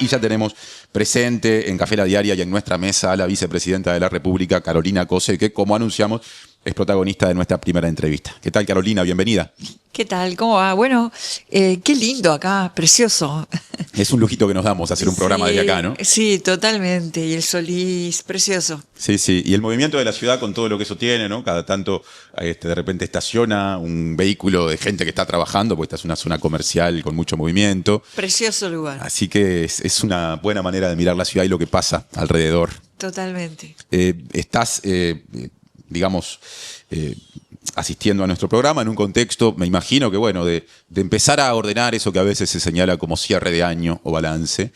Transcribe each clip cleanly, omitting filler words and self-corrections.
Y ya tenemos presente en Café La Diaria y en nuestra mesa a la vicepresidenta de la República, Carolina Cose, que, como anunciamos, es protagonista de nuestra primera entrevista. ¿Qué tal, Carolina? Bienvenida. ¿Qué tal? ¿Cómo va? Bueno, qué lindo acá, precioso. Es un lujito que nos damos hacer un programa desde acá, ¿no? Sí, totalmente. Y el Solís, precioso. Sí, sí. Y el movimiento de la ciudad con todo lo que eso tiene, ¿no? Cada tanto de repente estaciona un vehículo de gente que está trabajando, porque esta es una zona comercial con mucho movimiento. Precioso lugar. Así que es una buena manera de mirar la ciudad y lo que pasa alrededor. Totalmente. Estás, digamos, asistiendo a nuestro programa en un contexto, me imagino que bueno, de empezar a ordenar eso que a veces se señala como cierre de año o balance,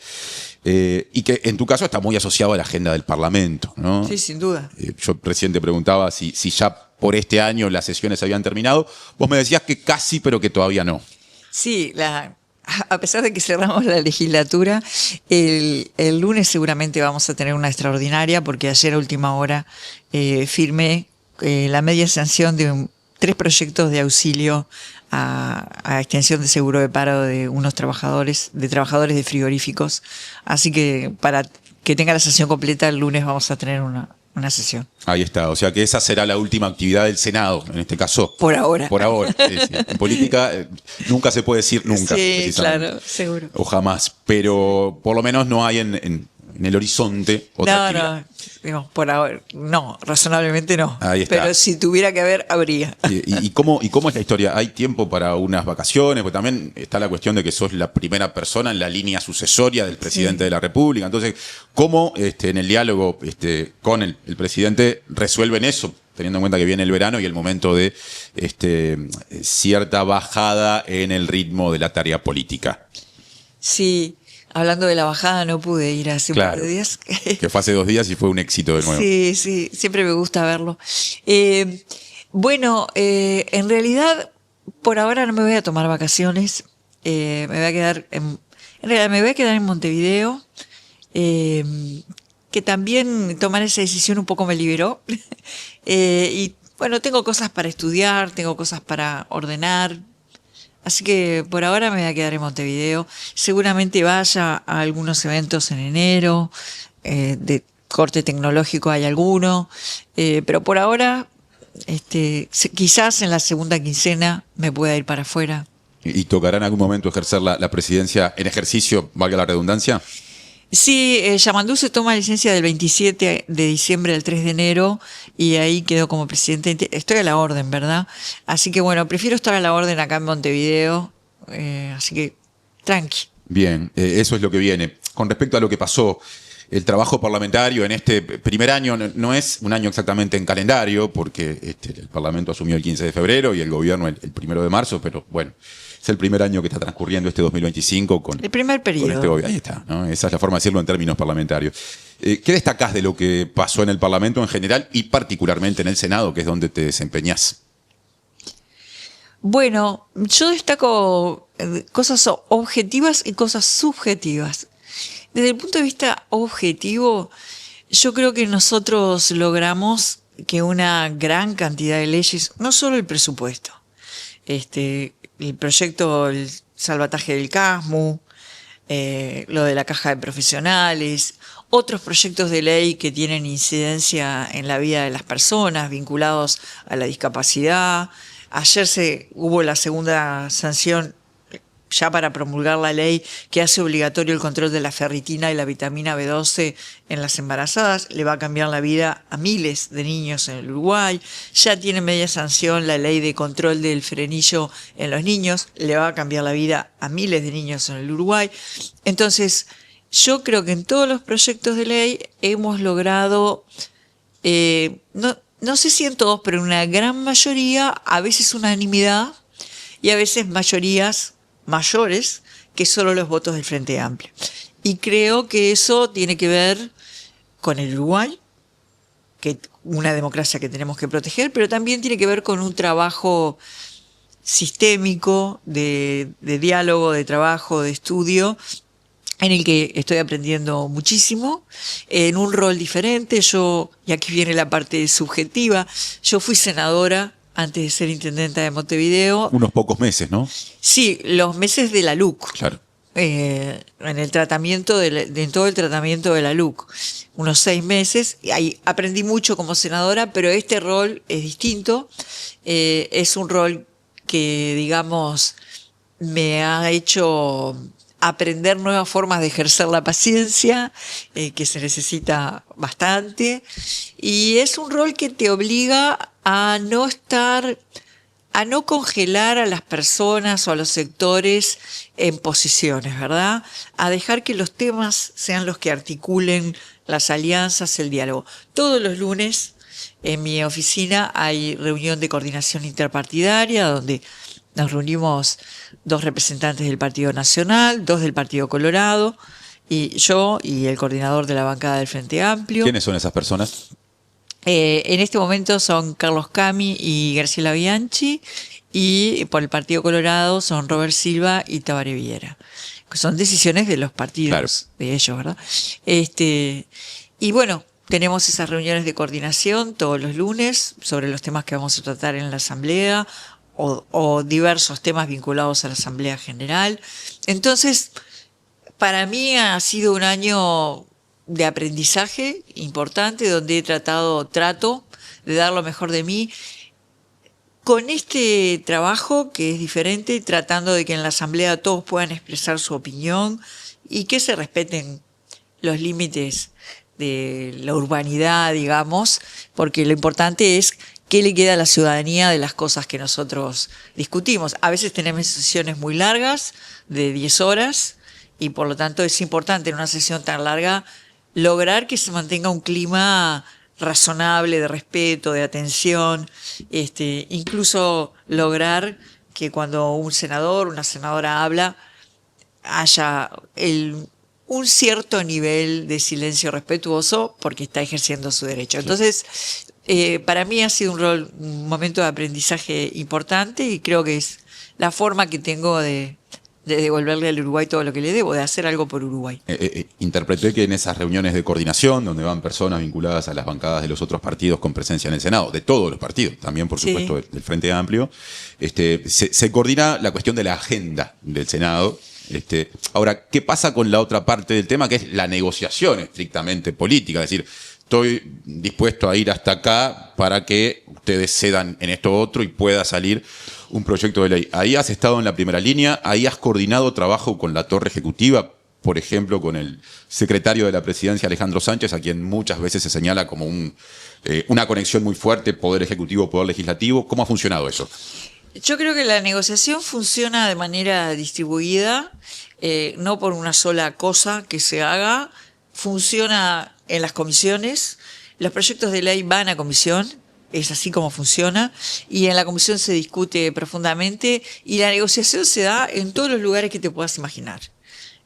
y que en tu caso está muy asociado a la agenda del Parlamento, ¿no? Sí, sin duda. Yo recién te preguntaba si ya por este año las sesiones habían terminado. Vos me decías que casi, pero que todavía no. Sí, a pesar de que cerramos la legislatura, el lunes seguramente vamos a tener una extraordinaria, porque ayer a última hora firmé la media sanción de 3 proyectos de auxilio a extensión de seguro de paro de unos trabajadores de frigoríficos. Así que para que tenga la sesión completa, el lunes vamos a tener una sesión. Ahí está, o sea que esa será la última actividad del Senado, en este caso. Por ahora. Por ahora, sí, sí. En política nunca se puede decir nunca. Sí, claro, seguro. O jamás, pero por lo menos no hay en el horizonte otra actividad. No, por ahora, no, razonablemente no. Ahí está. Pero si tuviera que haber, habría. ¿Y cómo es la historia? ¿Hay tiempo para unas vacaciones? Porque también está la cuestión de que sos la primera persona en la línea sucesoria del presidente de la República. Entonces, ¿cómo en el diálogo con el presidente resuelven eso? Teniendo en cuenta que viene el verano y el momento de cierta bajada en el ritmo de la tarea política. Sí. Hablando de la bajada, no pude ir hace un par de días. Que fue hace 2 días y fue un éxito de nuevo. Sí, sí, siempre me gusta verlo. Bueno, en realidad, por ahora no me voy a tomar vacaciones. Me voy a quedar en realidad me voy a quedar en Montevideo, que también tomar esa decisión un poco me liberó. Y bueno, tengo cosas para estudiar, tengo cosas para ordenar. Así que por ahora me voy a quedar en Montevideo. Seguramente vaya a algunos eventos en enero, de corte tecnológico hay alguno, pero por ahora quizás en la segunda quincena me pueda ir para afuera. ¿Y tocará en algún momento ejercer la presidencia en ejercicio, valga la redundancia? Sí, Yamandú se toma licencia del 27 de diciembre al 3 de enero y ahí quedo como presidente. Estoy a la orden, ¿verdad? Así que bueno, prefiero estar a la orden acá en Montevideo, así que tranqui. Bien, eso es lo que viene. Con respecto a lo que pasó, el trabajo parlamentario en este primer año no es un año exactamente en calendario, porque el Parlamento asumió el 15 de febrero y el gobierno el 1 de marzo, pero bueno, es el primer año que está transcurriendo este 2025 con el primer periodo. Con este gobierno. Ahí está, ¿no? Esa es la forma de decirlo en términos parlamentarios. ¿Qué destacás de lo que pasó en el Parlamento en general y particularmente en el Senado, que es donde te desempeñás? Bueno, yo destaco cosas objetivas y cosas subjetivas. Desde el punto de vista objetivo, yo creo que nosotros logramos que una gran cantidad de leyes, no solo el presupuesto, el proyecto, el salvataje del CASMU, lo de la caja de profesionales, otros proyectos de ley que tienen incidencia en la vida de las personas vinculados a la discapacidad. Ayer hubo la segunda sanción ya para promulgar la ley que hace obligatorio el control de la ferritina y la vitamina B12 en las embarazadas. Le va a cambiar la vida a miles de niños en el Uruguay. Ya tiene media sanción la ley de control del frenillo en los niños. Le va a cambiar la vida a miles de niños en el Uruguay. Entonces, yo creo que en todos los proyectos de ley hemos logrado, no sé si en todos, pero en una gran mayoría, a veces unanimidad y a veces mayorías mayores que solo los votos del Frente Amplio. Y creo que eso tiene que ver con el Uruguay, que una democracia que tenemos que proteger, pero también tiene que ver con un trabajo sistémico de diálogo, de trabajo, de estudio, en el que estoy aprendiendo muchísimo, en un rol diferente. Y aquí viene la parte subjetiva, yo fui senadora antes de ser intendenta de Montevideo. Unos pocos meses, ¿no? Sí, los meses de la LUC. Claro. en el tratamiento en todo el tratamiento de la LUC, unos 6 meses, y ahí aprendí mucho como senadora, pero este rol es distinto, es un rol que, digamos, me ha hecho aprender nuevas formas de ejercer la paciencia, que se necesita bastante, y es un rol que te obliga a no congelar a las personas o a los sectores en posiciones, ¿verdad? A dejar que los temas sean los que articulen las alianzas, el diálogo. Todos los lunes en mi oficina hay reunión de coordinación interpartidaria donde nos reunimos 2 representantes del Partido Nacional, 2 del Partido Colorado, y yo y el coordinador de la bancada del Frente Amplio. ¿Quiénes son esas personas? En este momento son Carlos Cami y Graciela Bianchi, y por el Partido Colorado son Robert Silva y Tabaré Viera. Son decisiones de los partidos, claro, de ellos, ¿verdad? Y bueno, tenemos esas reuniones de coordinación todos los lunes sobre los temas que vamos a tratar en la Asamblea o diversos temas vinculados a la Asamblea General. Entonces, para mí ha sido un año de aprendizaje importante, donde trato de dar lo mejor de mí con este trabajo que es diferente, tratando de que en la asamblea todos puedan expresar su opinión y que se respeten los límites de la urbanidad, digamos, porque lo importante es qué le queda a la ciudadanía de las cosas que nosotros discutimos. A veces tenemos sesiones muy largas, de 10 horas, y por lo tanto es importante en una sesión tan larga lograr que se mantenga un clima razonable de respeto, de atención, incluso lograr que cuando un senador, una senadora habla, haya un cierto nivel de silencio respetuoso porque está ejerciendo su derecho. Entonces, para mí ha sido un momento de aprendizaje importante, y creo que es la forma que tengo de devolverle al Uruguay todo lo que le debo, de hacer algo por Uruguay. Interpreté que en esas reuniones de coordinación, donde van personas vinculadas a las bancadas de los otros partidos con presencia en el Senado, de todos los partidos, también por supuesto del Frente Amplio, se coordina la cuestión de la agenda del Senado. Ahora, ¿qué pasa con la otra parte del tema, que es la negociación estrictamente política? Es decir, estoy dispuesto a ir hasta acá para que ustedes cedan en esto otro y pueda salir un proyecto de ley. Ahí has estado en la primera línea, ahí has coordinado trabajo con la torre ejecutiva, por ejemplo, con el secretario de la presidencia, Alejandro Sánchez, a quien muchas veces se señala como una conexión muy fuerte, poder ejecutivo, poder legislativo. ¿Cómo ha funcionado eso? Yo creo que la negociación funciona de manera distribuida, no por una sola cosa que se haga. Funciona en las comisiones, los proyectos de ley van a comisión, es así como funciona, y en la comisión se discute profundamente, y la negociación se da en todos los lugares que te puedas imaginar,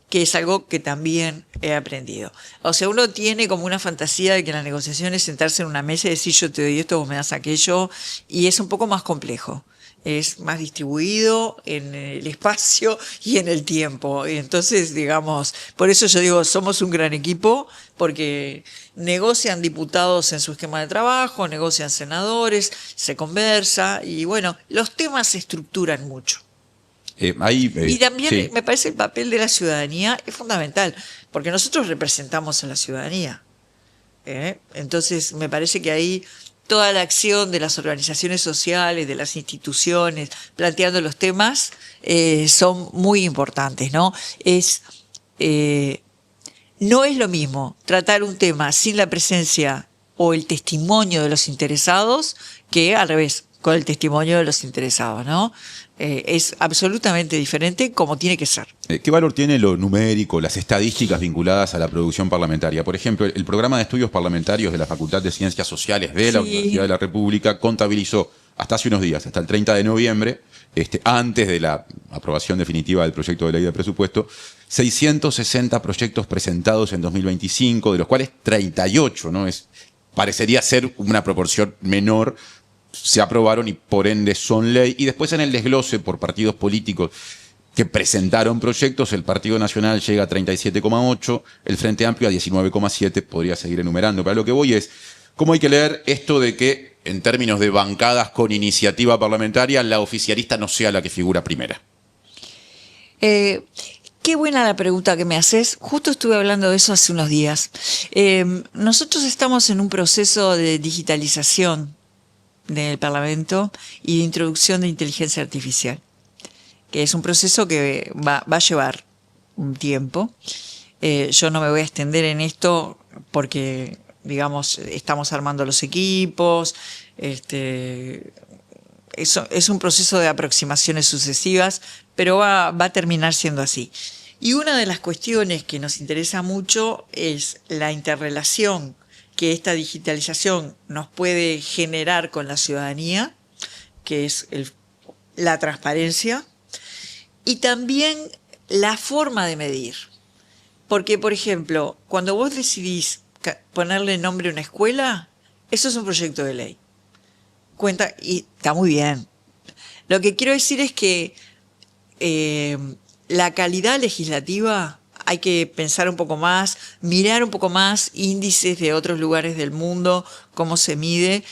que es algo que también he aprendido. O sea, uno tiene como una fantasía de que la negociación es sentarse en una mesa y decir yo te doy esto, vos me das aquello, y es un poco más complejo. Es más distribuido en el espacio y en el tiempo. Y entonces, digamos, por eso yo digo, somos un gran equipo, porque negocian diputados en su esquema de trabajo, negocian senadores, se conversa, y bueno, los temas se estructuran mucho. Y también me parece el papel de la ciudadanía es fundamental, porque nosotros representamos a la ciudadanía. Entonces, me parece que ahí toda la acción de las organizaciones sociales, de las instituciones, planteando los temas, son muy importantes, ¿no? No es lo mismo tratar un tema sin la presencia o el testimonio de los interesados que al revés, con el testimonio de los interesados, ¿no? Es absolutamente diferente, como tiene que ser. ¿Qué valor tiene lo numérico, las estadísticas vinculadas a la producción parlamentaria? Por ejemplo, el programa de estudios parlamentarios de la Facultad de Ciencias Sociales de la Universidad de la República contabilizó hasta hace unos días, hasta el 30 de noviembre, antes de la aprobación definitiva del proyecto de ley de presupuesto, 660 proyectos presentados en 2025, de los cuales 38, ¿no? Parecería ser una proporción menor, se aprobaron y por ende son ley. Y después en el desglose por partidos políticos que presentaron proyectos, el Partido Nacional llega a 37,8, el Frente Amplio a 19,7, podría seguir enumerando. Pero lo que voy es, ¿cómo hay que leer esto de que, en términos de bancadas con iniciativa parlamentaria, la oficialista no sea la que figura primera? Que qué buena la pregunta que me haces. Justo estuve hablando de eso hace unos días. Nosotros estamos en un proceso de digitalización del Parlamento y de introducción de inteligencia artificial, que es un proceso que va a llevar un tiempo. Yo no me voy a extender en esto porque, digamos, estamos armando los equipos, es un proceso de aproximaciones sucesivas, pero va a terminar siendo así. Y una de las cuestiones que nos interesa mucho es la interrelación que esta digitalización nos puede generar con la ciudadanía, que es la transparencia, y también la forma de medir. Porque, por ejemplo, cuando vos decidís ponerle nombre a una escuela, eso es un proyecto de ley. Cuenta, y está muy bien. Lo que quiero decir es que la calidad legislativa hay que pensar un poco más, mirar un poco más índices de otros lugares del mundo, cómo se mide.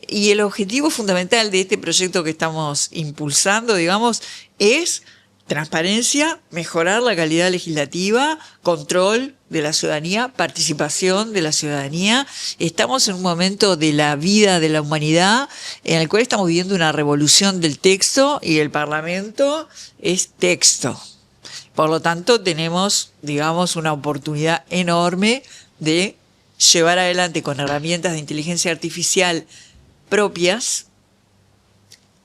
Y el objetivo fundamental de este proyecto que estamos impulsando, digamos, es transparencia, mejorar la calidad legislativa, control de la ciudadanía, participación de la ciudadanía. Estamos en un momento de la vida de la humanidad en el cual estamos viviendo una revolución del texto y el Parlamento es texto. Por lo tanto, tenemos, digamos, una oportunidad enorme de llevar adelante con herramientas de inteligencia artificial propias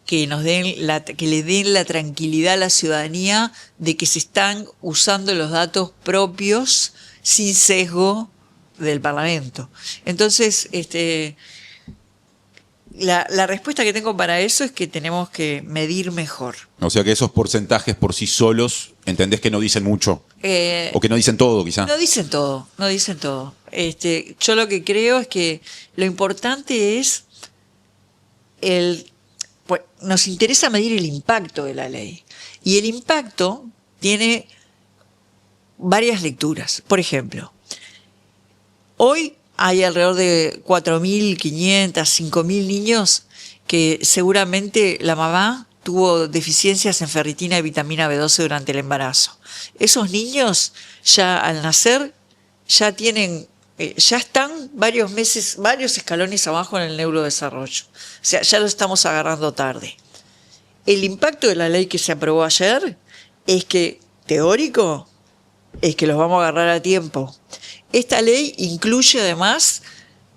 que le den la tranquilidad a la ciudadanía de que se están usando los datos propios sin sesgo del Parlamento. Entonces, la respuesta que tengo para eso es que tenemos que medir mejor. O sea que esos porcentajes por sí solos, ¿entendés que no dicen mucho? O que no dicen todo, quizá. No dicen todo, no dicen todo. Yo lo que creo es que lo importante es pues, nos interesa medir el impacto de la ley. Y el impacto tiene varias lecturas. Por ejemplo, hoy hay alrededor de 4.500, 5.000 niños que seguramente la mamá tuvo deficiencias en ferritina y vitamina B12 durante el embarazo. Esos niños ya al nacer ya están varios meses, varios escalones abajo en el neurodesarrollo. O sea, ya lo estamos agarrando tarde. El impacto de la ley que se aprobó ayer es que, teórico, es que los vamos a agarrar a tiempo. Esta ley incluye además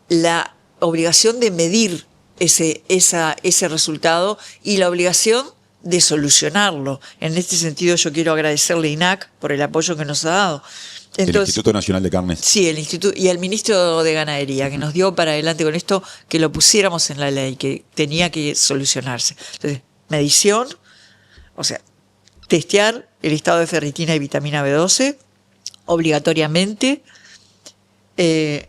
la obligación de medir ese resultado y la obligación de solucionarlo. En este sentido yo quiero agradecerle a INAC por el apoyo que nos ha dado. Entonces, el Instituto Nacional de Carnes. Sí, el Instituto y al Ministro de Ganadería, que nos dio para adelante con esto, que lo pusiéramos en la ley, que tenía que solucionarse. Entonces, medición, o sea, testear el estado de ferritina y vitamina B12, obligatoriamente,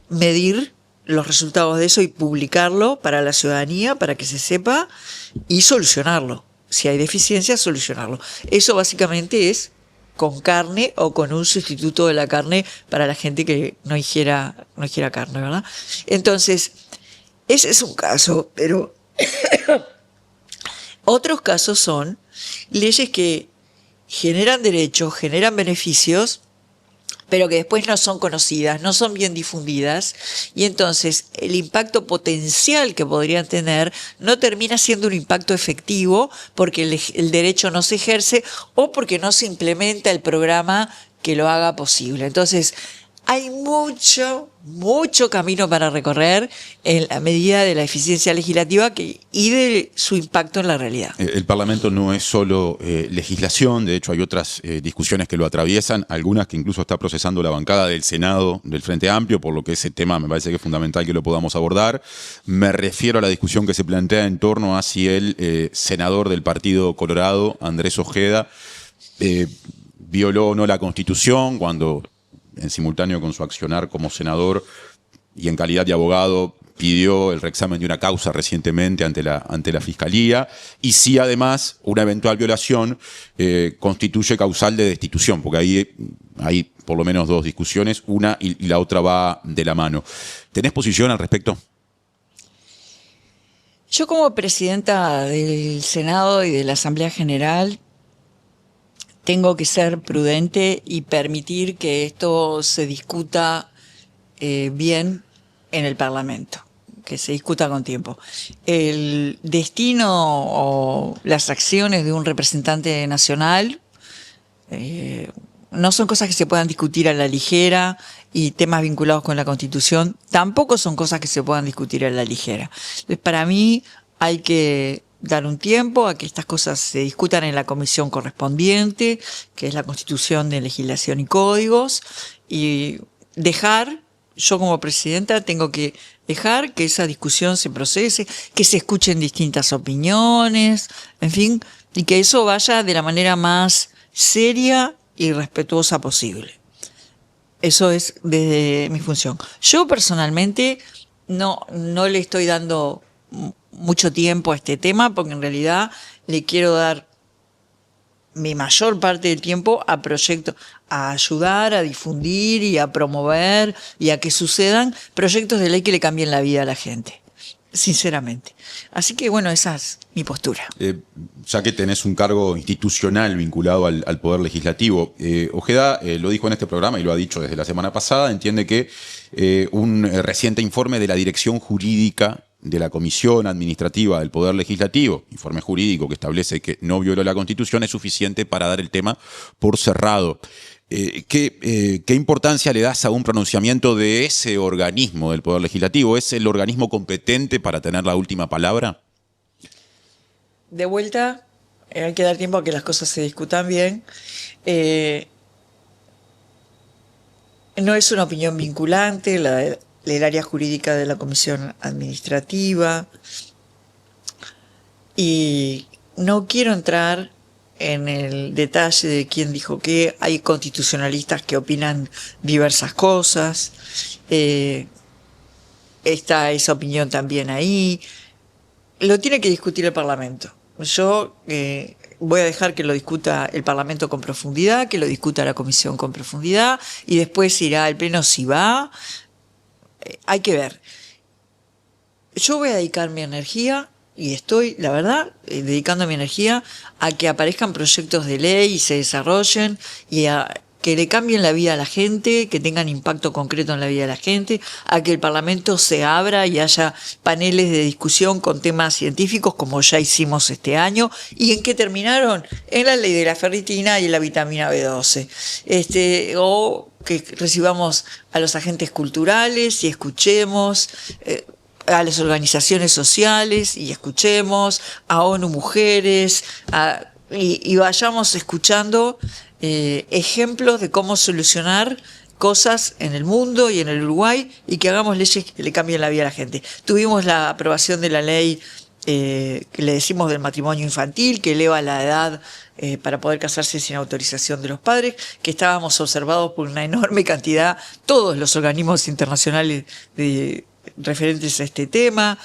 medir los resultados de eso y publicarlo para la ciudadanía, para que se sepa, y solucionarlo. Si hay deficiencias, solucionarlo. Eso básicamente es con carne o con un sustituto de la carne para la gente que no ingiera carne, ¿verdad? Entonces, ese es un caso, pero otros casos son leyes que generan derechos, generan beneficios, pero que después no son conocidas, no son bien difundidas, y entonces el impacto potencial que podrían tener no termina siendo un impacto efectivo porque el derecho no se ejerce o porque no se implementa el programa que lo haga posible. Entonces, hay mucho camino para recorrer en la medida de la eficiencia legislativa y de su impacto en la realidad. El Parlamento no es solo legislación, de hecho hay otras discusiones que lo atraviesan, algunas que incluso está procesando la bancada del Senado del Frente Amplio, por lo que ese tema me parece que es fundamental que lo podamos abordar. Me refiero a la discusión que se plantea en torno a si el senador del Partido Colorado, Andrés Ojeda, violó o no la Constitución cuando, en simultáneo con su accionar como senador y en calidad de abogado, pidió el reexamen de una causa recientemente ante la Fiscalía, y si además una eventual violación constituye causal de destitución, porque ahí hay por lo menos dos discusiones, una y la otra va de la mano. ¿Tenés posición al respecto? Yo como presidenta del Senado y de la Asamblea General tengo que ser prudente y permitir que esto se discuta bien en el Parlamento, que se discuta con tiempo. El destino o las acciones de un representante nacional no son cosas que se puedan discutir a la ligera, y temas vinculados con la Constitución tampoco son cosas que se puedan discutir a la ligera. Entonces, para mí hay que dar un tiempo a que estas cosas se discutan en la comisión correspondiente, que es la Constitución de Legislación y Códigos, y yo como presidenta tengo que dejar que esa discusión se procese, que se escuchen distintas opiniones, en fin, y que eso vaya de la manera más seria y respetuosa posible. Eso es desde mi función. Yo personalmente no le estoy dando mucho tiempo a este tema, porque en realidad le quiero dar mi mayor parte del tiempo a proyectos, a ayudar, a difundir y a promover y a que sucedan proyectos de ley que le cambien la vida a la gente, sinceramente. Así que bueno, esa es mi postura. Ya que tenés un cargo institucional vinculado al Poder Legislativo, Ojeda lo dijo en este programa y lo ha dicho desde la semana pasada, entiende que un reciente informe de la Dirección Jurídica de la Comisión Administrativa del Poder Legislativo, informe jurídico que establece que no violó la Constitución, es suficiente para dar el tema por cerrado. ¿Qué importancia le das a un pronunciamiento de ese organismo del Poder Legislativo? ¿Es el organismo competente para tener la última palabra? De vuelta, hay que dar tiempo a que las cosas se discutan bien. No es una opinión vinculante, el área jurídica de la Comisión Administrativa, y no quiero entrar en el detalle de quién dijo qué. Hay constitucionalistas que opinan diversas cosas, está esa opinión también ahí. Lo tiene que discutir el Parlamento. Yo voy a dejar que lo discuta el Parlamento con profundidad, que lo discuta la Comisión con profundidad, y después irá al Pleno si va. Hay que ver. Yo voy a dedicar mi energía, y estoy, la verdad, dedicando mi energía a que aparezcan proyectos de ley y se desarrollen, y a que le cambien la vida a la gente, que tengan impacto concreto en la vida de la gente, a que el Parlamento se abra y haya paneles de discusión con temas científicos, como ya hicimos este año. ¿Y en qué terminaron? En la ley de la ferritina y la vitamina B12. O que recibamos a los agentes culturales y escuchemos, a las organizaciones sociales y escuchemos, a ONU Mujeres, y vayamos escuchando ejemplos de cómo solucionar cosas en el mundo y en el Uruguay, y que hagamos leyes que le cambien la vida a la gente. Tuvimos la aprobación de la ley que le decimos del matrimonio infantil, que eleva la edad para poder casarse sin autorización de los padres, que estábamos observados por una enorme cantidad, todos los organismos internacionales referentes a este tema.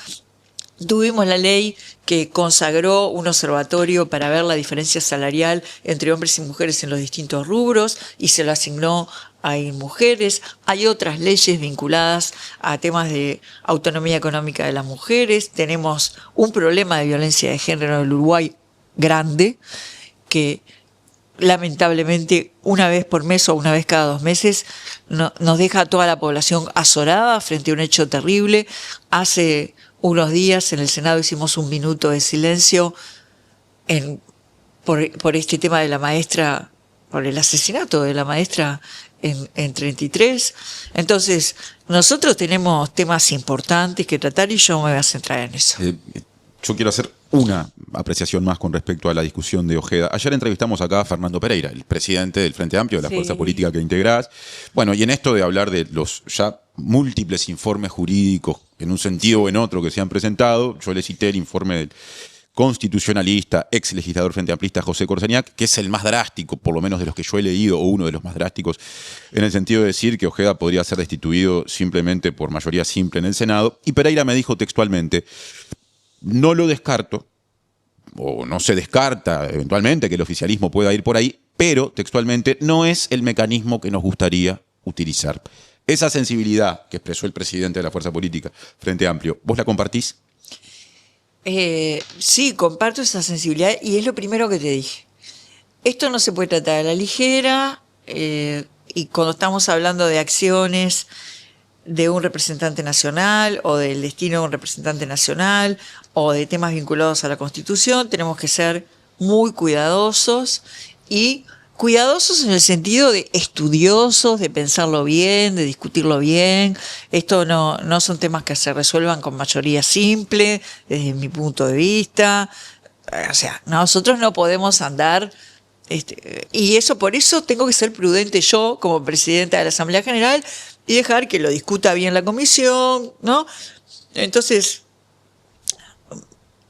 Tuvimos la ley que consagró un observatorio para ver la diferencia salarial entre hombres y mujeres en los distintos rubros, y se lo asignó a mujeres. Hay otras leyes vinculadas a temas de autonomía económica de las mujeres. Tenemos un problema de violencia de género en el Uruguay grande, que lamentablemente una vez por mes o una vez cada 2 meses nos deja a toda la población azorada frente a un hecho terrible. Hace unos días en el Senado hicimos un minuto de silencio por este tema de la maestra, por el asesinato de la maestra en 33. Entonces, nosotros tenemos temas importantes que tratar, y yo me voy a centrar en eso. Yo quiero hacer una apreciación más con respecto a la discusión de Ojeda. Ayer entrevistamos acá a Fernando Pereira, el presidente del Frente Amplio, de la fuerza política que integrás. Bueno, y en esto de hablar de los ya múltiples informes jurídicos, en un sentido o en otro, que se han presentado, yo le cité el informe del constitucionalista, ex legislador frente amplista José Corseñac, que es el más drástico, por lo menos de los que yo he leído, o uno de los más drásticos, en el sentido de decir que Ojeda podría ser destituido simplemente por mayoría simple en el Senado. Y Pereira me dijo textualmente: no lo descarto, o no se descarta eventualmente que el oficialismo pueda ir por ahí, pero textualmente no es el mecanismo que nos gustaría utilizar. Esa sensibilidad que expresó el presidente de la fuerza política Frente Amplio, ¿vos la compartís? Sí, comparto esa sensibilidad, y es lo primero que te dije. esto no se puede tratar a la ligera, y cuando estamos hablando de acciones de un representante nacional o del destino de un representante nacional o de temas vinculados a la Constitución, tenemos que ser muy cuidadosos y cuidadosos en el sentido de estudiosos, de pensarlo bien, de discutirlo bien. Esto no son temas que se resuelvan con mayoría simple, desde mi punto de vista. O sea, nosotros no podemos andar, y eso, por eso tengo que ser prudente yo como presidenta de la Asamblea General y dejar que lo discuta bien la comisión, ¿no? Entonces,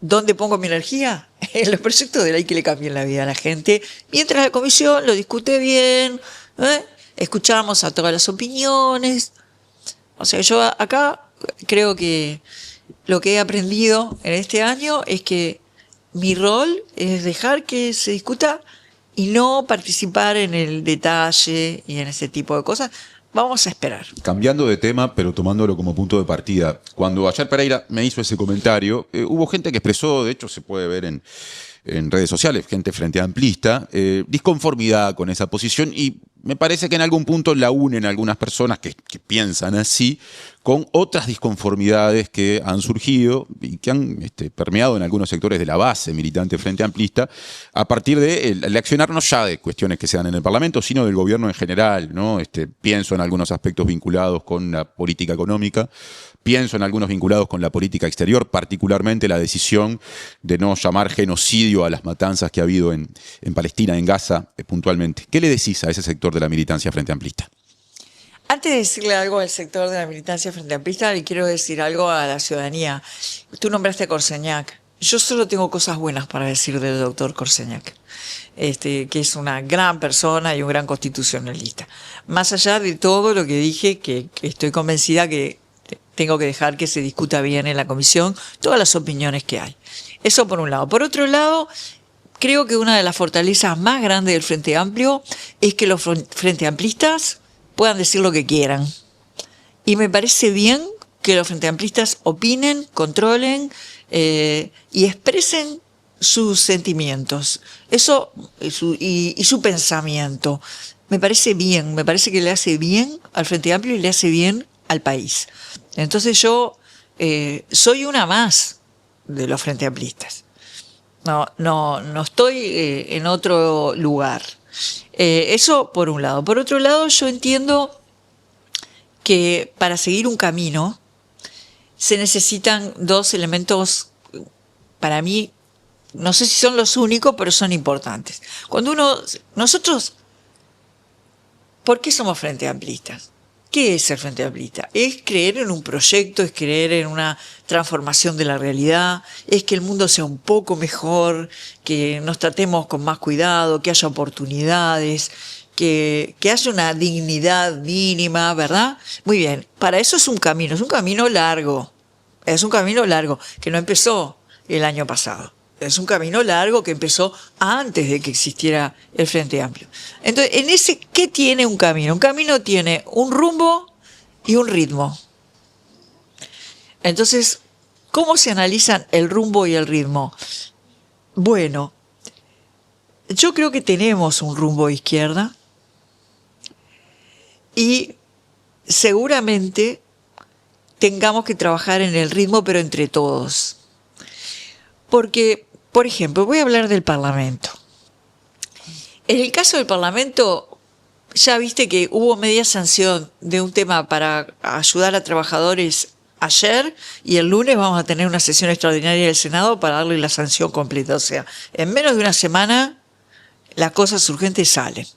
¿dónde pongo mi energía? En los proyectos de ley que le cambien la vida a la gente, mientras la comisión lo discute bien, escuchamos a todas las opiniones. O sea, yo acá creo que lo que he aprendido en este año es que mi rol es dejar que se discuta y no participar en el detalle y en ese tipo de cosas. Vamos a esperar. Cambiando de tema, pero tomándolo como punto de partida, cuando ayer Pereira me hizo ese comentario, hubo gente que expresó, de hecho se puede ver en redes sociales, gente frente amplista, disconformidad con esa posición, y me parece que en algún punto la unen algunas personas que piensan así con otras disconformidades que han surgido y que han permeado en algunos sectores de la base militante frente amplista a partir del accionar no ya de cuestiones que se dan en el Parlamento, sino del gobierno en general, ¿no? Pienso en algunos aspectos vinculados con la política económica, pienso en algunos vinculados con la política exterior, particularmente la decisión de no llamar genocidio a las matanzas que ha habido en Palestina, en Gaza, puntualmente. ¿Qué le decís a ese sector de la militancia frente amplista? Antes de decirle algo al sector de la militancia frente amplista, le quiero decir algo a la ciudadanía. Tú nombraste a Corseñac. Yo solo tengo cosas buenas para decir del doctor Corseñac, que es una gran persona y un gran constitucionalista. Más allá de todo lo que dije, que estoy convencida que tengo que dejar que se discuta bien en la comisión todas las opiniones que hay. Eso por un lado. Por otro lado, creo que una de las fortalezas más grandes del Frente Amplio es que los frente amplistas puedan decir lo que quieran. Y me parece bien que los frente amplistas opinen, controlen y expresen sus sentimientos. Eso y su pensamiento. Me parece bien, me parece que le hace bien al Frente Amplio y le hace bien al país. Entonces yo soy una más de los frente amplistas. No estoy en otro lugar. Eso por un lado. Por otro lado, yo entiendo que para seguir un camino se necesitan dos elementos, para mí, no sé si son los únicos, pero son importantes. Nosotros, ¿por qué somos frente amplistas? ¿Qué es el Frente Amplista? Es creer en un proyecto, es creer en una transformación de la realidad, es que el mundo sea un poco mejor, que nos tratemos con más cuidado, que haya oportunidades, que haya una dignidad mínima, ¿verdad? Muy bien, para eso es un camino largo, que no empezó el año pasado. Es un camino largo que empezó antes de que existiera el Frente Amplio. Entonces, ¿qué tiene un camino? Un camino tiene un rumbo y un ritmo. Entonces, ¿cómo se analizan el rumbo y el ritmo? Bueno, yo creo que tenemos un rumbo a izquierda y seguramente tengamos que trabajar en el ritmo, pero entre todos. Porque, por ejemplo, voy a hablar del Parlamento. En el caso del Parlamento, ya viste que hubo media sanción de un tema para ayudar a trabajadores ayer y el lunes vamos a tener una sesión extraordinaria del Senado para darle la sanción completa. O sea, en menos de una semana las cosas urgentes salen.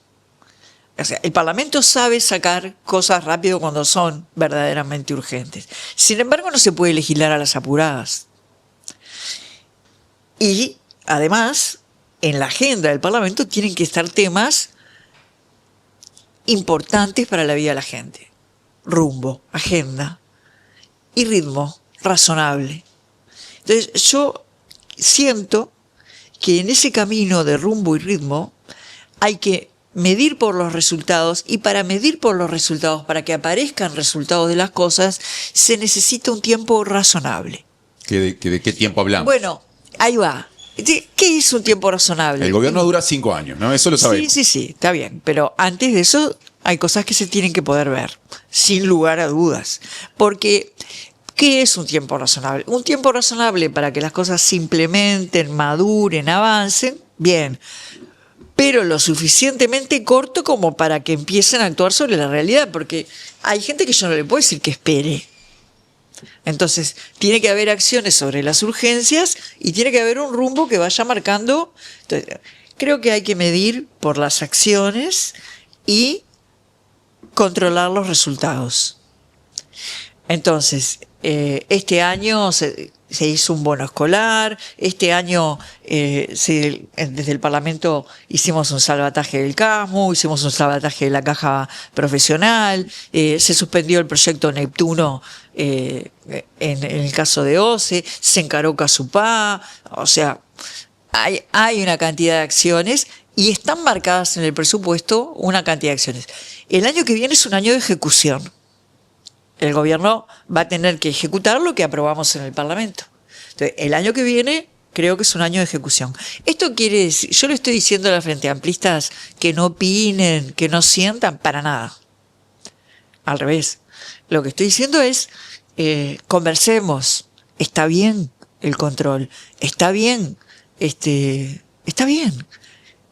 O sea, el Parlamento sabe sacar cosas rápido cuando son verdaderamente urgentes. Sin embargo, no se puede legislar a las apuradas. Y, además, en la agenda del Parlamento tienen que estar temas importantes para la vida de la gente. Rumbo, agenda y ritmo razonable. Entonces, yo siento que en ese camino de rumbo y ritmo hay que medir por los resultados, y para medir por los resultados, para que aparezcan resultados de las cosas, se necesita un tiempo razonable. ¿De qué tiempo hablamos? Bueno, ahí va. ¿Qué es un tiempo razonable? El gobierno dura 5 años, ¿no? Eso lo sabemos. Sí, está bien. Pero antes de eso hay cosas que se tienen que poder ver, sin lugar a dudas. Porque, ¿qué es un tiempo razonable? Un tiempo razonable para que las cosas se implementen, maduren, avancen, bien. Pero lo suficientemente corto como para que empiecen a actuar sobre la realidad. Porque hay gente que yo no le puedo decir que espere. Entonces, tiene que haber acciones sobre las urgencias y tiene que haber un rumbo que vaya marcando. Entonces, creo que hay que medir por las acciones y controlar los resultados. Entonces, este año se hizo un bono escolar, este año desde el Parlamento hicimos un salvataje del CASMU, hicimos un salvataje de la caja profesional, se suspendió el proyecto Neptuno en el caso de OCE, se encaró Casupá, o sea, hay una cantidad de acciones y están marcadas en el presupuesto una cantidad de acciones. El año que viene es un año de ejecución. El gobierno va a tener que ejecutar lo que aprobamos en el Parlamento. Entonces, el año que viene creo que es un año de ejecución. Esto quiere decir, yo le estoy diciendo a los frente amplistas que no opinen, que no sientan, para nada. Al revés. Lo que estoy diciendo es, conversemos, está bien el control, está bien, está bien.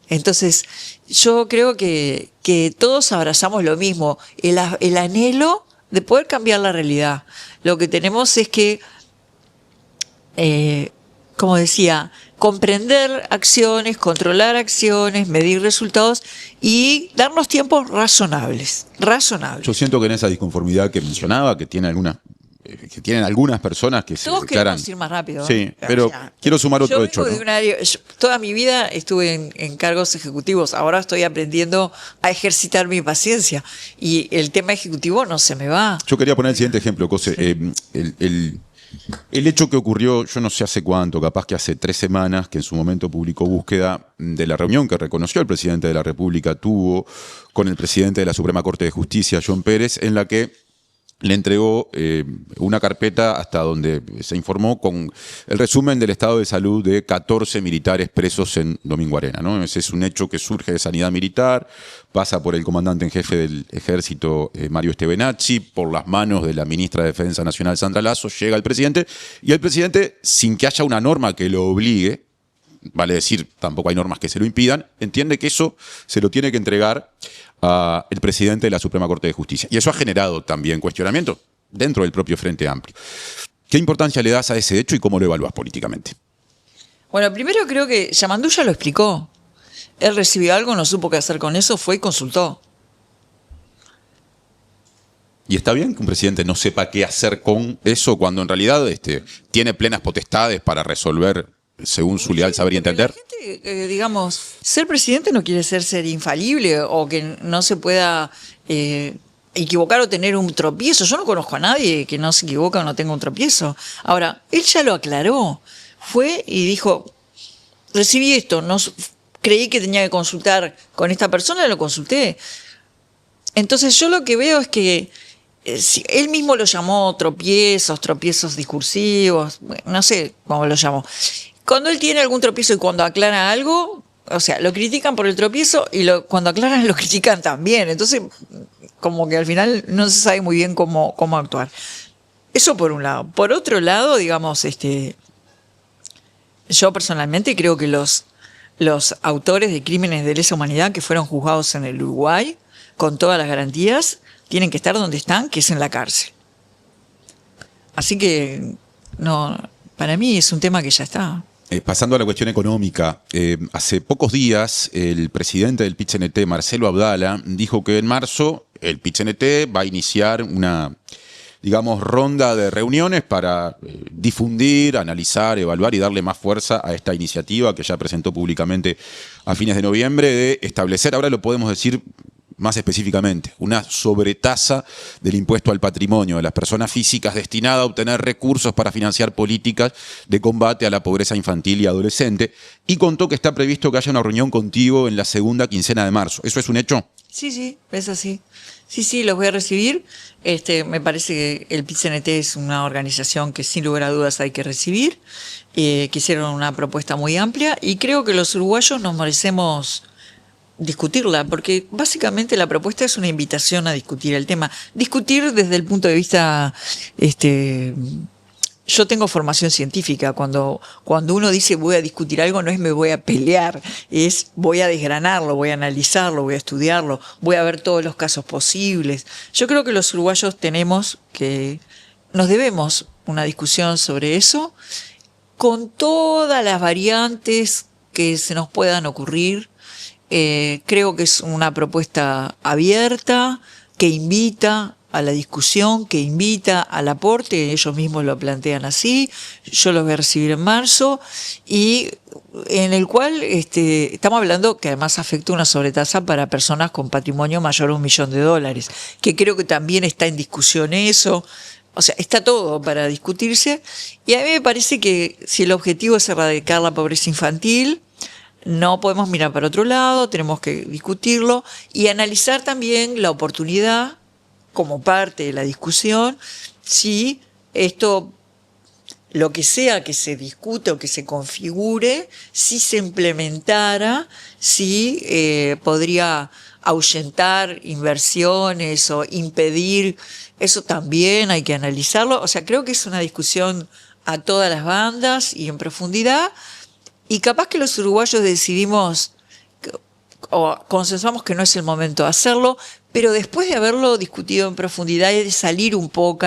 Entonces, yo creo que todos abrazamos lo mismo, el anhelo de poder cambiar la realidad. Lo que tenemos es que, como decía, comprender acciones, controlar acciones, medir resultados y darnos tiempos razonables. Yo siento que en esa disconformidad que mencionaba, que tienen algunas personas que todos se declaran... queremos ir más rápido. Sí, pero quiero sumar otro hecho, ¿no? Toda mi vida estuve en cargos ejecutivos. Ahora estoy aprendiendo a ejercitar mi paciencia. Y el tema ejecutivo no se me va. Yo quería poner el siguiente ejemplo, Cose. El hecho que ocurrió, yo no sé hace cuánto, capaz que hace 3 semanas, que en su momento publicó Búsqueda, de la reunión que reconoció el presidente de la República tuvo con el presidente de la Suprema Corte de Justicia, John Pérez, en la que le entregó una carpeta hasta donde se informó con el resumen del estado de salud de 14 militares presos en Domingo Arena, ¿no? Ese es un hecho que surge de Sanidad Militar, pasa por el comandante en jefe del Ejército, Mario Stevenacci, por las manos de la ministra de Defensa Nacional, Sandra Lasso, llega al presidente, y el presidente, sin que haya una norma que lo obligue, vale decir, tampoco hay normas que se lo impidan, entiende que eso se lo tiene que entregar al presidente de la Suprema Corte de Justicia. Y eso ha generado también cuestionamiento dentro del propio Frente Amplio. ¿Qué importancia le das a ese hecho y cómo lo evalúas políticamente? Bueno, primero creo que Yamandú ya lo explicó. Él recibió algo, no supo qué hacer con eso, fue y consultó. ¿Y está bien que un presidente no sepa qué hacer con eso cuando en realidad tiene plenas potestades para resolver según su leal saber y entender? La gente, digamos, ser presidente no quiere ser infalible o que no se pueda equivocar o tener un tropiezo. Yo no conozco a nadie que no se equivoca o no tenga un tropiezo. Ahora, él ya lo aclaró. Fue y dijo, recibí esto, creí que tenía que consultar con esta persona, lo consulté. Entonces yo lo que veo es que él mismo lo llamó tropiezos discursivos, no sé cómo lo llamó. Cuando él tiene algún tropiezo y cuando aclara algo, o sea, lo critican por el tropiezo y cuando aclaran lo critican también. Entonces, como que al final no se sabe muy bien cómo actuar. Eso por un lado. Por otro lado, digamos, yo personalmente creo que los autores de crímenes de lesa humanidad que fueron juzgados en el Uruguay, con todas las garantías, tienen que estar donde están, que es en la cárcel. Así que, no, para mí es un tema que ya está. Pasando a la cuestión económica, hace pocos días el presidente del PIT-CNT, Marcelo Abdala, dijo que en marzo el PIT-CNT va a iniciar una, digamos, ronda de reuniones para difundir, analizar, evaluar y darle más fuerza a esta iniciativa que ya presentó públicamente a fines de noviembre de establecer, ahora lo podemos decir más específicamente, una sobretasa del impuesto al patrimonio de las personas físicas destinada a obtener recursos para financiar políticas de combate a la pobreza infantil y adolescente, y contó que está previsto que haya una reunión contigo en la segunda quincena de marzo. ¿Eso es un hecho? Sí, es así. Sí, los voy a recibir. Me parece que el PIT-CNT es una organización que sin lugar a dudas hay que recibir, que hicieron una propuesta muy amplia y creo que los uruguayos nos merecemos discutirla, porque básicamente la propuesta es una invitación a discutir el tema. Discutir desde el punto de vista... Yo tengo formación científica. Cuando uno dice voy a discutir algo, no es me voy a pelear, es voy a desgranarlo, voy a analizarlo, voy a estudiarlo, voy a ver todos los casos posibles. Yo creo que los uruguayos nos debemos una discusión sobre eso, con todas las variantes que se nos puedan ocurrir. Creo que es una propuesta abierta, que invita a la discusión, que invita al aporte, ellos mismos lo plantean así, yo los voy a recibir en marzo, y en el cual estamos hablando que además afecta una sobretasa para personas con patrimonio mayor a $1.000.000, que creo que también está en discusión eso. O sea, está todo para discutirse, y a mí me parece que si el objetivo es erradicar la pobreza infantil, no podemos mirar para otro lado, tenemos que discutirlo y analizar también la oportunidad como parte de la discusión, si esto, lo que sea que se discute o que se configure, si se implementara, si podría ahuyentar inversiones o impedir, eso también hay que analizarlo. O sea, creo que es una discusión a todas las bandas y en profundidad, y capaz que los uruguayos decidimos o consensuamos que no es el momento de hacerlo, pero después de haberlo discutido en profundidad y de salir un poco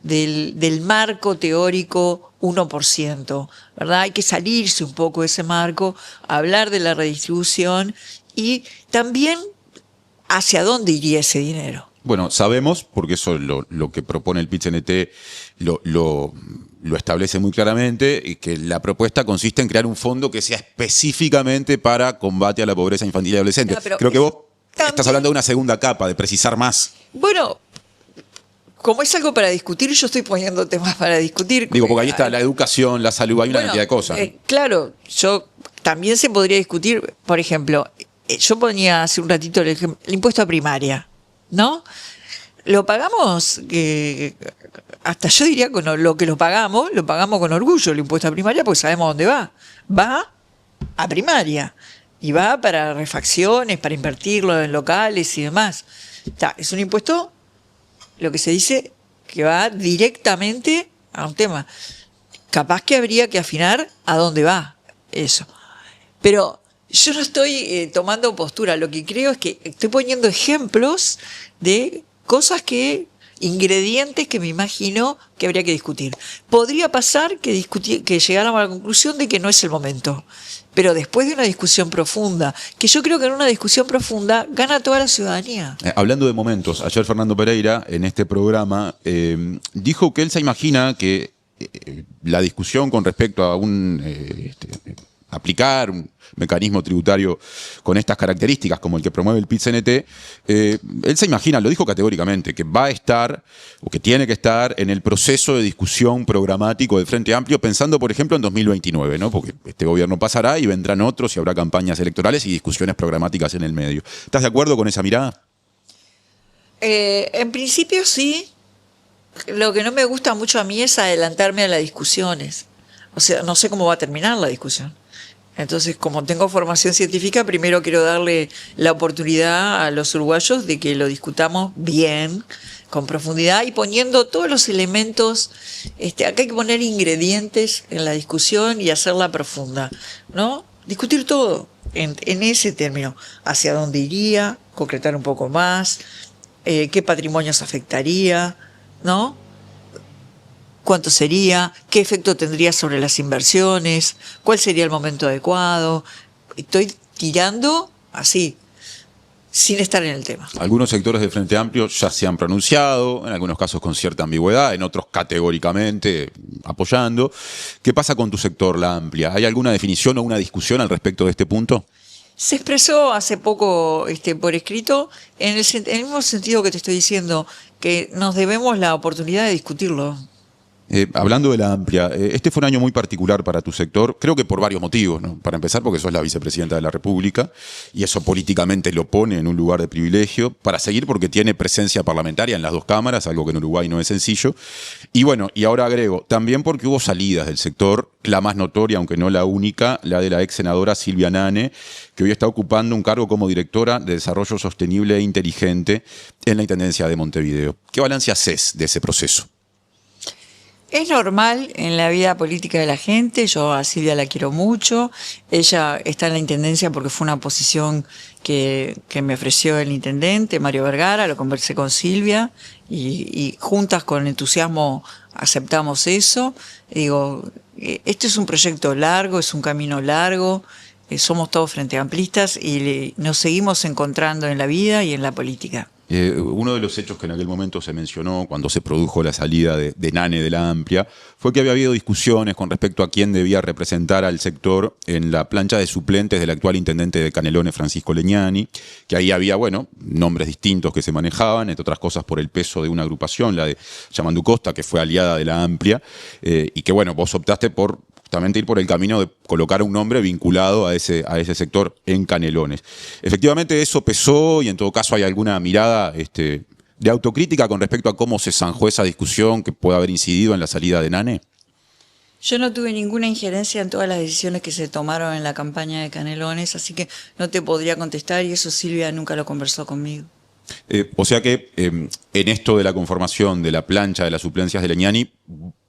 del marco teórico 1%, ¿verdad? Hay que salirse un poco de ese marco, hablar de la redistribución y también hacia dónde iría ese dinero. Bueno, sabemos, porque eso lo que propone el PIT-CNT lo establece muy claramente, y que la propuesta consiste en crear un fondo que sea específicamente para combate a la pobreza infantil y adolescente. Creo que vos estás hablando de una segunda capa, de precisar más. Bueno, como es algo para discutir, yo estoy poniendo temas para discutir. Digo, porque ahí está la educación, la salud, hay una cantidad de cosas. Claro, también se podría discutir, por ejemplo, yo ponía hace un ratito el impuesto a primaria, ¿no? Lo pagamos, hasta yo diría con lo que lo pagamos con orgullo, el impuesto a primaria, porque sabemos dónde va. Va a primaria y va para refacciones, para invertirlo en locales y demás. Es un impuesto, lo que se dice, que va directamente a un tema. Capaz que habría que afinar a dónde va eso. Pero yo no estoy tomando postura, lo que creo es que estoy poniendo ejemplos de cosas ingredientes que me imagino que habría que discutir. Podría pasar que llegáramos a la conclusión de que no es el momento, pero después de una discusión profunda, que yo creo que en una discusión profunda gana toda la ciudadanía. Hablando de momentos, ayer Fernando Pereira en este programa dijo que él se imagina que la discusión con respecto a aplicar un mecanismo tributario con estas características como el que promueve el PIT-CNT, él se imagina, lo dijo categóricamente, que va a estar o que tiene que estar en el proceso de discusión programático del Frente Amplio, pensando por ejemplo en 2029, ¿no? Porque este gobierno pasará y vendrán otros y habrá campañas electorales y discusiones programáticas en el medio. ¿Estás de acuerdo con esa mirada? En principio sí. Lo que no me gusta mucho a mí es adelantarme a las discusiones. O sea, no sé cómo va a terminar la discusión. Entonces, como tengo formación científica, primero quiero darle la oportunidad a los uruguayos de que lo discutamos bien, con profundidad y poniendo todos los elementos. Acá hay que poner ingredientes en la discusión y hacerla profunda, ¿no? Discutir todo en ese término. Hacia dónde iría, concretar un poco más, qué patrimonios afectaría, ¿no? ¿Cuánto sería? ¿Qué efecto tendría sobre las inversiones? ¿Cuál sería el momento adecuado? Estoy tirando así, sin estar en el tema. Algunos sectores del Frente Amplio ya se han pronunciado, en algunos casos con cierta ambigüedad, en otros categóricamente apoyando. ¿Qué pasa con tu sector, la Amplia? ¿Hay alguna definición o una discusión al respecto de este punto? Se expresó hace poco por escrito en el mismo sentido que te estoy diciendo, que nos debemos la oportunidad de discutirlo. Hablando de la amplia, este fue un año muy particular para tu sector, creo que por varios motivos, ¿no? Para empezar, porque sos la vicepresidenta de la República y eso políticamente lo pone en un lugar de privilegio. Para seguir, porque tiene presencia parlamentaria en las dos cámaras, algo que en Uruguay no es sencillo. Y bueno, y ahora agrego, también porque hubo salidas del sector, la más notoria, aunque no la única, la de la ex senadora Silvia Nane, que hoy está ocupando un cargo como directora de Desarrollo Sostenible e Inteligente en la Intendencia de Montevideo. ¿Qué balance haces de ese proceso? Es normal en la vida política de la gente, yo a Silvia la quiero mucho, ella está en la intendencia porque fue una posición que me ofreció el intendente Mario Vergara, lo conversé con Silvia y juntas con entusiasmo aceptamos eso. Digo, este es un proyecto largo, es un camino largo, somos todos frente amplistas y nos seguimos encontrando en la vida y en la política. Uno de los hechos que en aquel momento se mencionó cuando se produjo la salida de Nane de la Amplia fue que había habido discusiones con respecto a quién debía representar al sector en la plancha de suplentes del actual intendente de Canelones, Francisco Leñani, que ahí había, bueno, nombres distintos que se manejaban, entre otras cosas por el peso de una agrupación, la de Yamandu Costa, que fue aliada de la Amplia, y que, bueno, vos optaste por justamente ir por el camino de colocar un nombre vinculado a ese sector en Canelones. Efectivamente eso pesó y en todo caso hay alguna mirada de autocrítica con respecto a cómo se zanjó esa discusión que puede haber incidido en la salida de Nane. Yo no tuve ninguna injerencia en todas las decisiones que se tomaron en la campaña de Canelones, así que no te podría contestar y eso Silvia nunca lo conversó conmigo. O sea que en esto de la conformación de la plancha de las suplencias de Leñani,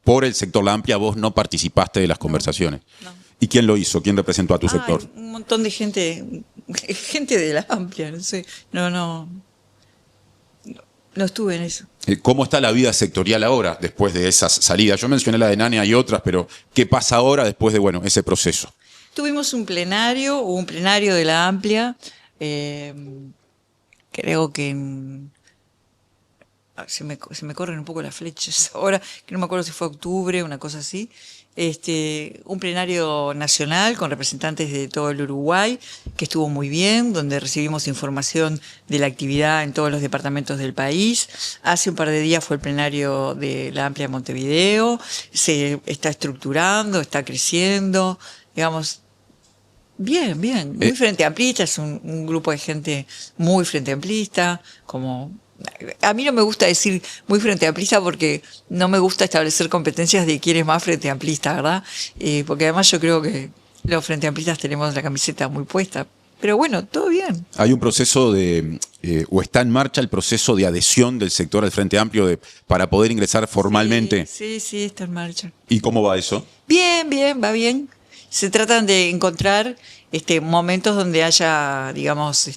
por el sector La Amplia vos no participaste de las conversaciones. No. ¿Y quién lo hizo? ¿Quién representó a tu sector? Un montón de gente de La Amplia, no sé, no estuve en eso. ¿Cómo está la vida sectorial ahora, después de esas salidas? Yo mencioné la de Nane, hay otras, pero ¿qué pasa ahora después de, bueno, ese proceso? Tuvimos un plenario de La Amplia, creo que se me corren un poco las flechas ahora, que no me acuerdo si fue octubre, una cosa así. Un plenario nacional con representantes de todo el Uruguay, que estuvo muy bien, donde recibimos información de la actividad en todos los departamentos del país. Hace un par de días fue el plenario de La Amplia de Montevideo, se está estructurando, está creciendo, digamos. Bien, muy frente amplista, es un grupo de gente muy frente amplista, como... A mí no me gusta decir muy frente amplista porque no me gusta establecer competencias de quién es más frente amplista, ¿verdad? Porque además yo creo que los frente amplistas tenemos la camiseta muy puesta. Pero bueno, todo bien. Hay un proceso o está en marcha el proceso de adhesión del sector al Frente Amplio para poder ingresar formalmente. Sí, está en marcha. ¿Y cómo va eso? Bien, va bien. Se tratan de encontrar momentos donde haya, digamos,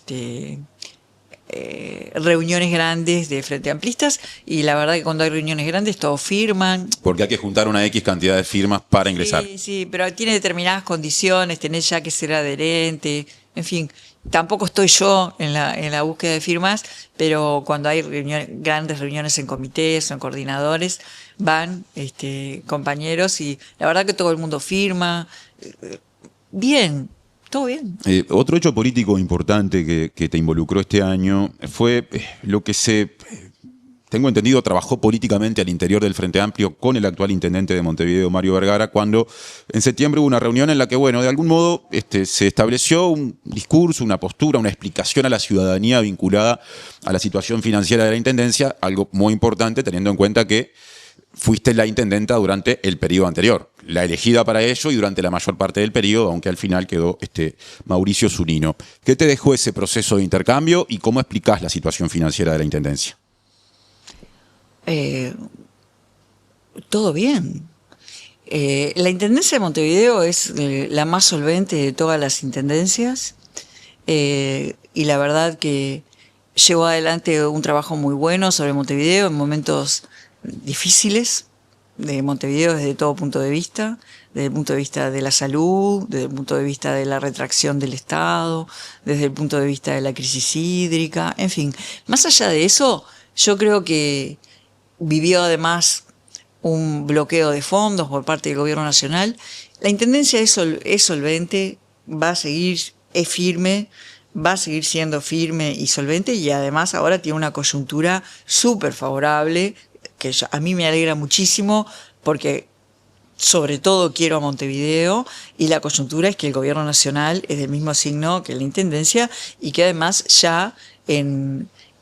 reuniones grandes de frente amplistas y la verdad que cuando hay reuniones grandes todos firman. Porque hay que juntar una X cantidad de firmas para ingresar. Sí, pero tiene determinadas condiciones, tenés ya que ser adherente, en fin. Tampoco estoy yo en la búsqueda de firmas, pero cuando hay grandes reuniones en comités o en coordinadores, van compañeros y la verdad que todo el mundo firma. Bien. Todo bien. Otro hecho político importante que te involucró este año fue lo que tengo entendido, trabajó políticamente al interior del Frente Amplio con el actual intendente de Montevideo, Mario Vergara, cuando en septiembre hubo una reunión en la que, bueno, de algún modo se estableció un discurso, una postura, una explicación a la ciudadanía vinculada a la situación financiera de la intendencia, algo muy importante teniendo en cuenta que fuiste la intendenta durante el periodo anterior, la elegida para ello y durante la mayor parte del periodo, aunque al final quedó Mauricio Zunino. ¿Qué te dejó ese proceso de intercambio y cómo explicás la situación financiera de la intendencia? Todo bien. La intendencia de Montevideo es la más solvente de todas las intendencias y la verdad que llevó adelante un trabajo muy bueno sobre Montevideo en momentos difíciles de Montevideo desde todo punto de vista, desde el punto de vista de la salud, desde el punto de vista de la retracción del Estado, desde el punto de vista de la crisis hídrica, en fin. Más allá de eso, yo creo que vivió además un bloqueo de fondos por parte del gobierno nacional. La intendencia es solvente, va a seguir es firme, va a seguir siendo firme y solvente, y además ahora tiene una coyuntura súper favorable, que a mí me alegra muchísimo, porque sobre todo quiero a Montevideo, y la coyuntura es que el gobierno nacional es del mismo signo que la intendencia, y que además ya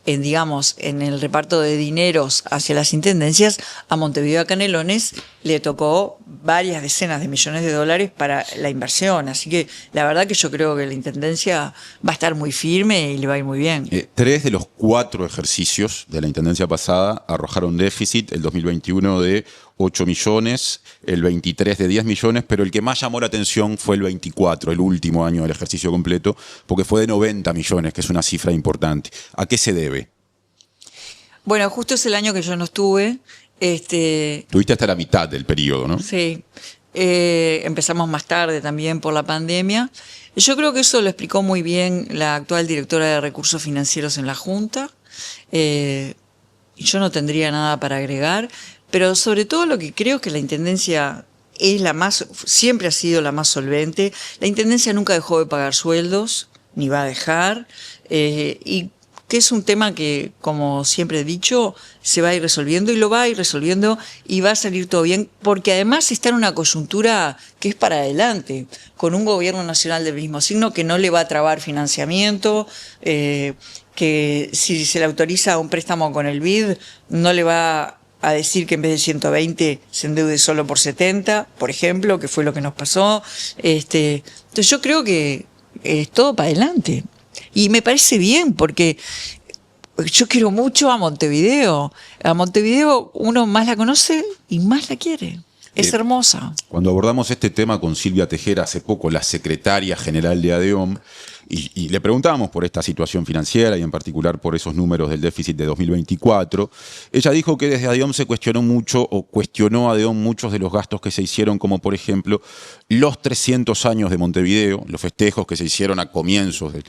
digamos, en el reparto de dineros hacia las intendencias, a Montevideo, a Canelones, le tocó varias decenas de millones de dólares para la inversión. Así que la verdad que yo creo que la intendencia va a estar muy firme y le va a ir muy bien. 3 de los 4 ejercicios de la intendencia pasada arrojaron déficit, el 2021 de 8 millones, el 23 de 10 millones, pero el que más llamó la atención fue el 24, el último año del ejercicio completo, porque fue de 90 millones, que es una cifra importante. ¿A qué se debe? Bueno, justo es el año que yo no estuve. Tuviste hasta la mitad del periodo, ¿no? Sí. Empezamos más tarde también por la pandemia. Yo creo que eso lo explicó muy bien la actual directora de Recursos Financieros en la Junta. Yo no tendría nada para agregar, pero sobre todo lo que creo que la Intendencia es siempre ha sido la más solvente. La Intendencia nunca dejó de pagar sueldos, ni va a dejar, y que es un tema que, como siempre he dicho, se va a ir resolviendo, y lo va a ir resolviendo, y va a salir todo bien, porque además está en una coyuntura que es para adelante, con un gobierno nacional del mismo signo que no le va a trabar financiamiento, que si se le autoriza un préstamo con el BID, no le va a decir que en vez de 120 se endeude solo por 70, por ejemplo, que fue lo que nos pasó. Entonces yo creo que es todo para adelante. Y me parece bien, porque yo quiero mucho a Montevideo. A Montevideo uno más la conoce y más la quiere. Es hermosa. Cuando abordamos este tema con Silvia Tejera hace poco, la secretaria general de ADEOM, y le preguntábamos por esta situación financiera y en particular por esos números del déficit de 2024, ella dijo que desde ADEOM se cuestionó mucho, o cuestionó a ADEOM muchos de los gastos que se hicieron, como por ejemplo los 300 años de Montevideo, los festejos que se hicieron a comienzos del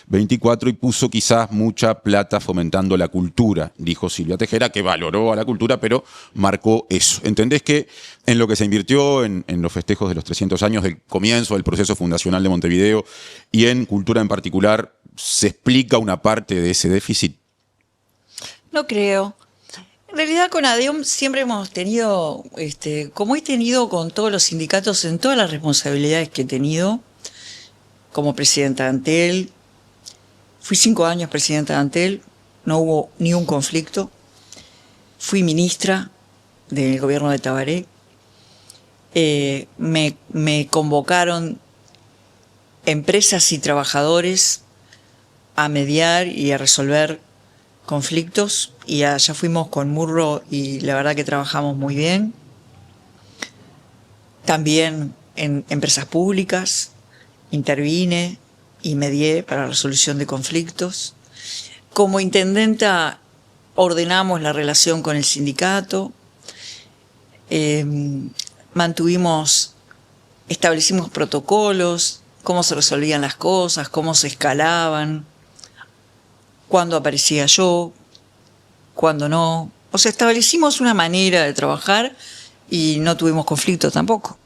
24, y puso quizás mucha plata fomentando la cultura, dijo Silvia Tejera, que valoró a la cultura, pero marcó eso. ¿Entendés que en lo que se invirtió en los festejos de los 300 años del comienzo del proceso fundacional de Montevideo y en cultura en particular, se explica una parte de ese déficit? No creo. En realidad con ADEOM siempre hemos tenido, como he tenido con todos los sindicatos en todas las responsabilidades que he tenido, como presidenta de Antel, fui 5 años presidenta de Antel, no hubo ni un conflicto, fui ministra del gobierno de Tabaré, me convocaron empresas y trabajadores a mediar y a resolver conflictos, y allá fuimos con Murro y la verdad que trabajamos muy bien. También en empresas públicas intervine y medié para la resolución de conflictos. Como intendenta ordenamos la relación con el sindicato, establecimos protocolos, cómo se resolvían las cosas, cómo se escalaban, cuándo aparecía yo, cuándo no. O sea, establecimos una manera de trabajar y no tuvimos conflicto tampoco.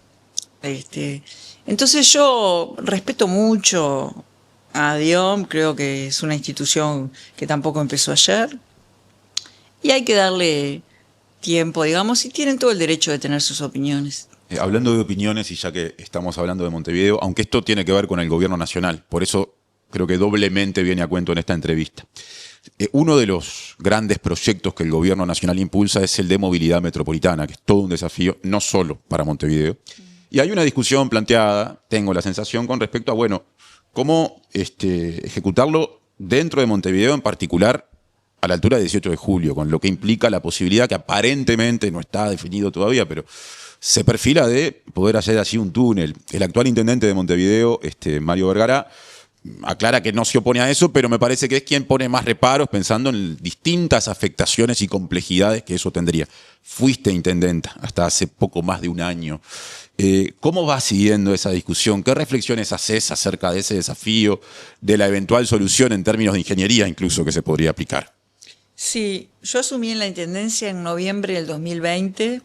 Entonces yo respeto mucho a ADEOM, creo que es una institución que tampoco empezó ayer, y hay que darle tiempo, digamos, y tienen todo el derecho de tener sus opiniones. Hablando de opiniones, y ya que estamos hablando de Montevideo, aunque esto tiene que ver con el gobierno nacional, por eso creo que doblemente viene a cuento en esta entrevista. Uno de los grandes proyectos que el gobierno nacional impulsa es el de movilidad metropolitana, que es todo un desafío, no solo para Montevideo. Y hay una discusión planteada, tengo la sensación, con respecto a, bueno, cómo ejecutarlo dentro de Montevideo, en particular a la altura del 18 de julio, con lo que implica la posibilidad, que aparentemente no está definido todavía, pero se perfila, de poder hacer así un túnel. El actual intendente de Montevideo, Mario Vergara, aclara que no se opone a eso, pero me parece que es quien pone más reparos pensando en distintas afectaciones y complejidades que eso tendría. Fuiste intendenta hasta hace poco más de un año. ¿Cómo vas siguiendo esa discusión? ¿Qué reflexiones haces acerca de ese desafío, de la eventual solución en términos de ingeniería incluso que se podría aplicar? Sí, yo asumí en la intendencia en noviembre del 2020,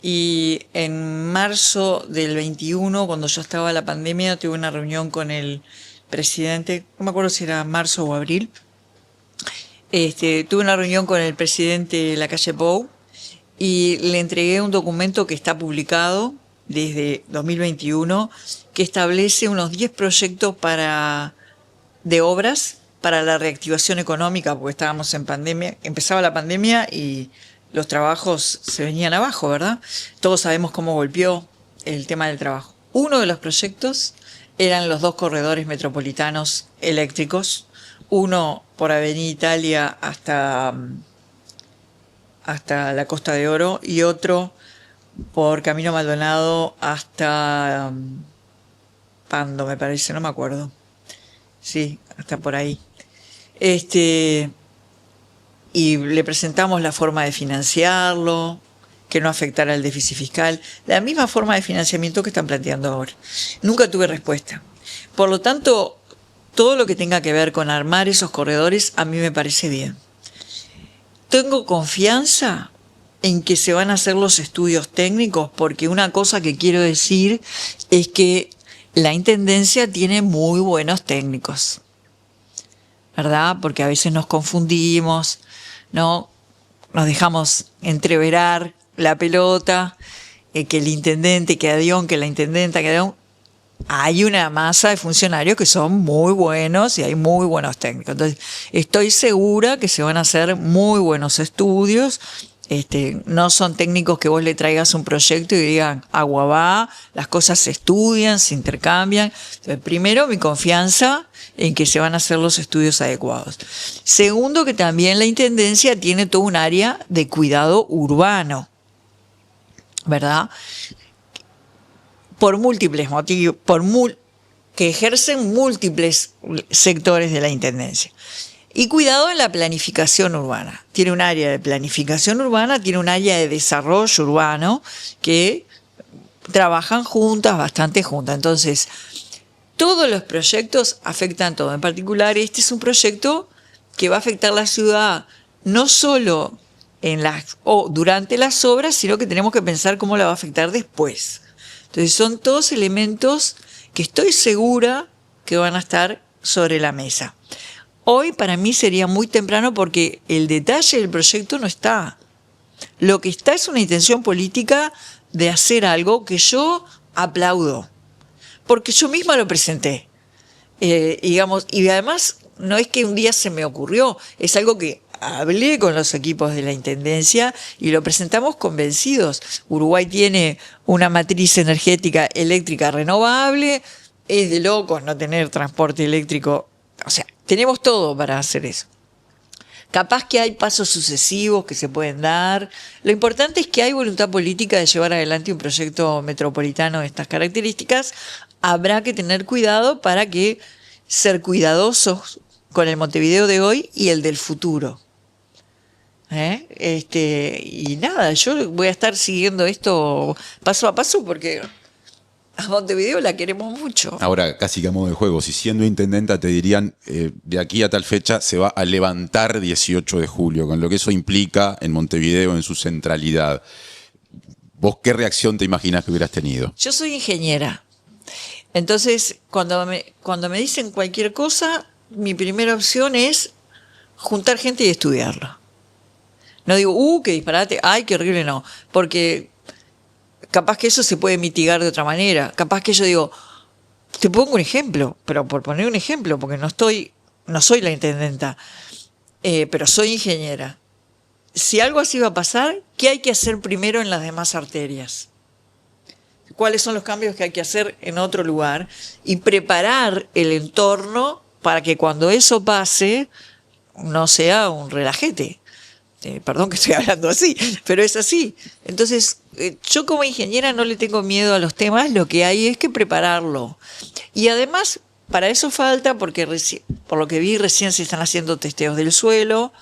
y en marzo del 21, cuando yo estaba en la pandemia, tuve una reunión con el presidente, no me acuerdo si era marzo o abril, tuve una reunión con el presidente Lacalle Pou y le entregué un documento que está publicado desde 2021 que establece unos 10 proyectos de obras para la reactivación económica, porque estábamos en pandemia, empezaba la pandemia y los trabajos se venían abajo, ¿verdad? Todos sabemos cómo golpeó el tema del trabajo. Uno de los proyectos eran los 2 corredores metropolitanos eléctricos, uno por Avenida Italia hasta la Costa de Oro y otro por Camino Maldonado hasta Pando, me parece, no me acuerdo. Sí, hasta por ahí. Y le presentamos la forma de financiarlo, que no afectara el déficit fiscal, la misma forma de financiamiento que están planteando ahora. Nunca tuve respuesta. Por lo tanto, todo lo que tenga que ver con armar esos corredores a mí me parece bien. Tengo confianza en que se van a hacer los estudios técnicos, porque una cosa que quiero decir es que la Intendencia tiene muy buenos técnicos, ¿verdad? Porque a veces nos confundimos, ¿no? Nos dejamos entreverar la pelota, que el intendente, que Adión, que la intendenta, que Adión. Hay una masa de funcionarios que son muy buenos y hay muy buenos técnicos. Entonces, estoy segura que se van a hacer muy buenos estudios. No son técnicos que vos le traigas un proyecto y digan, agua va, las cosas se estudian, se intercambian. Entonces, primero, mi confianza en que se van a hacer los estudios adecuados. Segundo, que también la Intendencia tiene todo un área de cuidado urbano, ¿verdad? Por múltiples motivos, que ejercen múltiples sectores de la Intendencia. Y cuidado en la planificación urbana. Tiene un área de planificación urbana, tiene un área de desarrollo urbano que trabajan juntas, bastante juntas. Entonces, todos los proyectos afectan todo. En particular, este es un proyecto que va a afectar la ciudad no solo durante las obras, sino que tenemos que pensar cómo la va a afectar después. Entonces son todos elementos que estoy segura que van a estar sobre la mesa. Hoy para mí sería muy temprano porque el detalle del proyecto no está. Lo que está es una intención política de hacer algo que yo aplaudo, porque yo misma lo presenté. Y además no es que un día se me ocurrió, es algo que hablé con los equipos de la Intendencia y lo presentamos convencidos. Uruguay tiene una matriz energética eléctrica renovable, es de locos no tener transporte eléctrico, o sea, tenemos todo para hacer eso. Capaz que hay pasos sucesivos que se pueden dar. Lo importante es que hay voluntad política de llevar adelante un proyecto metropolitano de estas características. Habrá que tener cuidado para que ser cuidadosos con el Montevideo de hoy y el del futuro. Y nada, yo voy a estar siguiendo esto paso a paso porque a Montevideo la queremos mucho. Ahora, casi que a modo de juego, si siendo intendenta te dirían de aquí a tal fecha se va a levantar 18 de julio, con lo que eso implica en Montevideo, en su centralidad. ¿Vos qué reacción te imaginás que hubieras tenido? Yo soy ingeniera. Entonces, cuando me dicen cualquier cosa, mi primera opción es juntar gente y estudiarlo. No digo, qué disparate, ay, qué horrible, no. Porque capaz que eso se puede mitigar de otra manera. Capaz que yo digo, te pongo un ejemplo, pero por poner un ejemplo, porque no soy la intendenta, pero soy ingeniera. Si algo así va a pasar, ¿qué hay que hacer primero en las demás arterias? ¿Cuáles son los cambios que hay que hacer en otro lugar? Y preparar el entorno para que cuando eso pase no sea un relajete. Perdón que estoy hablando así, pero es así. Entonces, yo como ingeniera no le tengo miedo a los temas, lo que hay es que prepararlo. Y además, para eso falta, porque por lo que vi recién se están haciendo testeos del suelo,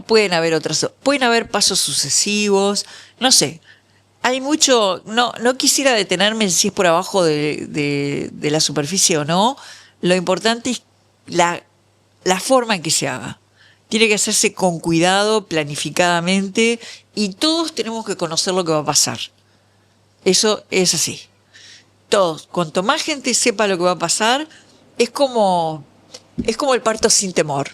pueden haber pasos sucesivos, no sé. Hay mucho, no quisiera detenerme en si es por abajo de la superficie o no. Lo importante es la forma en que se haga. Tiene que hacerse con cuidado, planificadamente, y todos tenemos que conocer lo que va a pasar. Eso es así. Todos. Cuanto más gente sepa lo que va a pasar, es como el parto sin temor.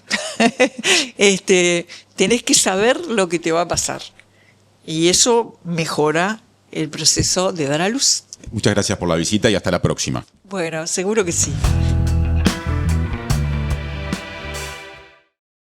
Tenés que saber lo que te va a pasar. Y eso mejora el proceso de dar a luz. Muchas gracias por la visita y hasta la próxima. Bueno, seguro que sí.